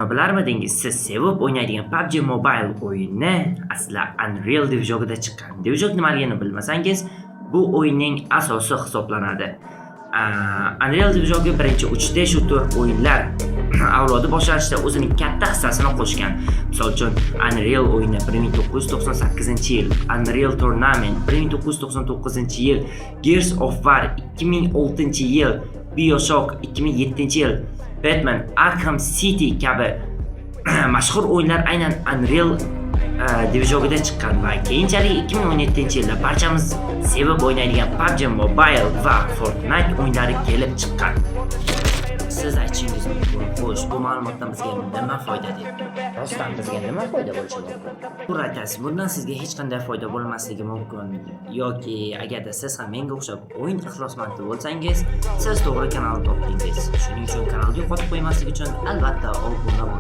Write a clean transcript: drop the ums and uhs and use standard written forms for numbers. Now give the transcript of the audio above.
Bilarmidingiz, siz sevib o'ynaydigan PUBG Mobile o'yini asli Unreal Division'da chiqqan. Division nimaligini bilmasangiz, bu o'yinning asosi hisoblanadi. Unreal Division'ga birinchi 3D shooter o'yinlar avlodi boshlanishida o'zining katta hissasini qo'shgan. Misol uchun, Unreal o'yini 1998-yil, Unreal Tournament 1999-yil, Gears of War 2006-yil, BioShock 2007-yil, Batman Arkham City kabi mashhur o'yinlar aynan Unreal Division'da chiqqan va keyinchalik 2017-yilda barchamiz sevib o'ynaydigan PUBG Mobile va Fortnite o'yinlari kelib chiqqan. Siz aytishingiz mumkin, xo'sh, bu ma'lumotdan bizga nima foyda deb. Rostdan bizga nima foyda bo'lishi mumkin? To'g'ri aytasiz, bundan sizga hech qanday foyda bo'lmasligi mumkin. Yoki agarda siz ham menga o'xshab o'yin ixlosmandi bo'lsangiz, siz to'g'ri kanalni topdingiz. Shuning uchun kanalga yo'qotib qo'ymaslik uchun albatta obuna bo'ling.